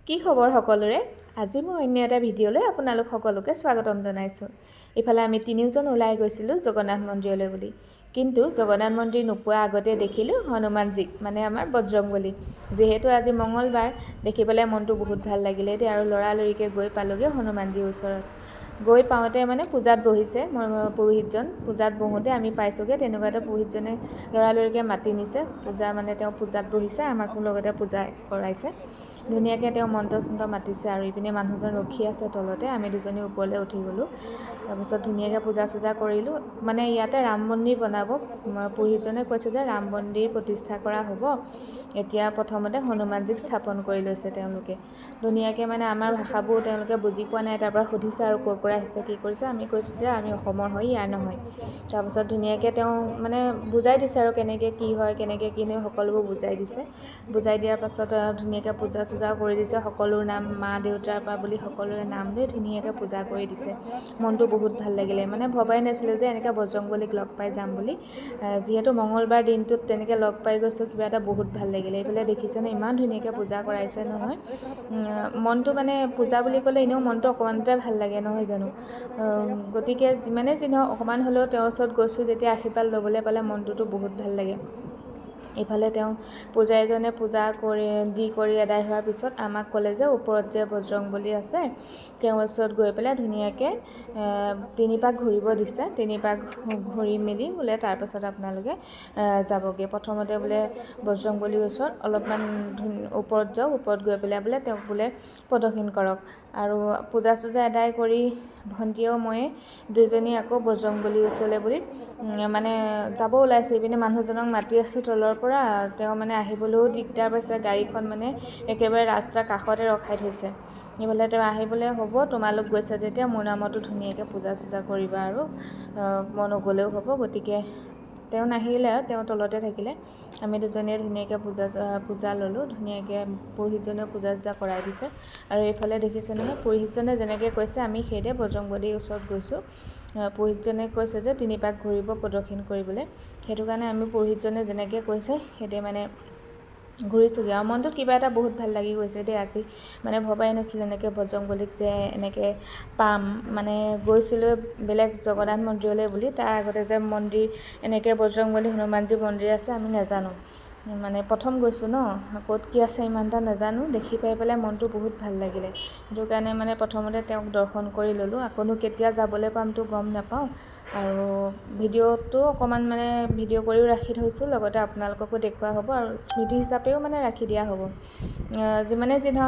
কি খবৰ সকলোৰে? আজি মই অন্য এটা ভিডিঅ'লৈ আপোনালোক সকলোকে স্বাগতম জনাইছোঁ। ইফালে আমি তিনিওজন ওলাই গৈছিলোঁ জগন্নাথ মন্দিৰলৈ বুলি। কিন্তু জগন্নাথ মন্দিৰ নোপোৱা আগতে দেখিলোঁ হনুমানজীক, মানে আমাৰ বজৰংবলী। যিহেতু আজি মঙলবাৰ, দেখি পেলাই মনটো বহুত ভাল লাগিলে দেই, আৰু লৰালৰিকৈ গৈ পালোঁগৈ হনুমানজীৰ ওচৰত। গৈ পাওঁতে মানে পূজাত বহিছে পুৰোহিতজন। পূজাত বহোঁতে আমি পাইছোঁগৈ তেনেকুৱা এটা পুৰোহিতজনে লৰালৰিকৈ মাতি নিছে। তেওঁ পূজাত বহিছে, আমাকো লগতে পূজা কৰাইছে। ধুনীয়াকৈ তেওঁ মন্ত্ৰ চন্ত্ৰ মাতিছে, আৰু ইপিনে মানুহজন ৰখি আছে তলতে। আমি দুজনী ওপৰলৈ উঠি গ'লোঁ। তাৰপিছত ধুনীয়াকৈ পূজা চূজা কৰিলোঁ। মানে ইয়াতে ৰাম মন্দিৰ বনাব, পুৰোহিতজনে কৈছে যে ৰাম মন্দিৰ প্ৰতিষ্ঠা কৰা হ'ব। এতিয়া প্ৰথমতে হনুমানজীক স্থাপন কৰি লৈছে তেওঁলোকে। ধুনীয়াকৈ মানে আমাৰ ভাষাবোৰ তেওঁলোকে বুজি পোৱা নাই, তাৰপৰা সুধিছে আৰু ক'ৰ পৰা আহিছে, কি কৰিছে। আমি কৈছোঁ যে আমি অসমৰ হয়, ইয়াৰ নহয়। তাৰপাছত ধুনীয়াকৈ তেওঁ মানে বুজাই দিছে আৰু কেনেকৈ কি হয়, কেনেকৈ কি নহয়, সকলোবোৰ বুজাই দিছে। বুজাই দিয়াৰ পাছত ধুনীয়াকৈ পূজা চূজা কৰি দিছে। সকলোৰ নাম, মা দেউতাৰ পৰা বুলি সকলোৰে নাম লৈ ধুনীয়াকৈ পূজা কৰি দিছে। মনটো বহুত ভাল লাগিলে। মানে ভবাই নাছিলোঁ যে এনেকৈ বজৰংবলীক লগ পাই যাম বুলি। যিহেতু মঙলবাৰ দিনটোত তেনেকৈ লগ পাই গৈছোঁ, কিবা এটা বহুত ভাল লাগিলে। এইফালে দেখিছেনে ইমান ধুনীয়াকৈ পূজা কৰাইছে নহয়। মনটো মানে পূজা বুলি ক'লে এনেও মনটো অকণমানতে ভাল লাগে নহয় জানো। গতিকে যিমানে যি নহওক অকণমান হ'লেও তেওঁৰ ওচৰত গৈছোঁ যেতিয়া, আশীৰ্বাদ ল'বলৈ পালে মনটোতো বহুত ভাল লাগে। ইফালে তেওঁ পূজাৰীজনে পূজা কৰি আদায় হোৱাৰ পিছত আমাক ক'লে যে ওপৰত যে বজৰংবলী আছে তেওঁৰ ওচৰত গৈ পেলাই ধুনীয়াকৈ 3 পাক ঘূৰিব দিছে। 3 পাক ঘূৰি মেলি বোলে তাৰপাছত আপোনালোকে যাবগৈ। প্ৰথমতে বোলে বজৰংবলীৰ ওচৰত অলপমান ওপৰত যাওক, ওপৰত গৈ পেলাই বোলে তেওঁক বোলে প্ৰদক্ষিণ কৰক। আৰু পূজা চূজা আদায় কৰি ভণ্টিও ময়ে দুজনী আকৌ বজৰংবলীৰ ওচৰলৈ বুলি মানে যাব ওলাইছোঁ। ইপিনে মানুহজনক মাতি আছোঁ তলৰ পৰা, তেওঁ মানে আহিবলৈও দিগদাৰ পাইছে। গাড়ীখন মানে একেবাৰে ৰাস্তাৰ কাষতে ৰখাই থৈছে। এইফালে তেওঁ আহিবলৈ হ'ব, তোমালোক গৈছা যেতিয়া মোৰ নামতো ধুনীয়াকৈ পূজা চূজা কৰিবা, আৰু মই নগ'লেও হ'ব। গতিকে তেওঁ নাহিলে আৰু তেওঁ তলতে থাকিলে। আমি দুজনীয়ে ধুনীয়াকৈ পূজা ল'লোঁ। ধুনীয়াকৈ পুৰোহিতজনেও পূজা চূজা কৰাই দিছে। আৰু এইফালে দেখিছে নহয়, পুৰোহিতজনে যেনেকৈ কৈছে আমি সেইদৰে বজৰংবলীৰ ওচৰত গৈছোঁ। পুৰোহিতজনে কৈছে যে 3 পাক ঘূৰিব প্ৰদক্ষিণ কৰিবলৈ। সেইটো কাৰণে আমি পুৰোহিতজনে যেনেকৈ কৈছে সেইদৰে মানে ঘূৰিছোঁগৈ। আৰু মনটোত কিবা এটা বহুত ভাল লাগি গৈছে দেই আজি। মানে ভবাই নাছিলোঁ এনেকৈ বজৰংবলীক যে এনেকৈ পাম। মানে গৈছিলোঁ বেলেগ জগন্নাথ মন্দিৰলৈ বুলি, তাৰ আগতে যে মন্দিৰ এনেকৈ বজৰংবলী হনুমানজী মন্দিৰ আছে আমি নাজানো। মানে প্ৰথম গৈছোঁ ন, ক'ত কি আছে ইমান এটা নাজানো। দেখি পাই পেলাই মনটো বহুত ভাল লাগিলে। সেইটো কাৰণে মানে প্ৰথমতে তেওঁক দৰ্শন কৰি ল'লোঁ। আকৌনো কেতিয়া যাবলৈ পামতো গম নাপাওঁ। আৰু ভিডিঅ'টো অকণমান মানে ভিডিঅ' কৰিও ৰাখি থৈছোঁ, লগতে আপোনালোককো দেখুওৱা হ'ব, আৰু স্মৃতি হিচাপেও মানে ৰাখি দিয়া হ'ব। যিমানে যি নহওক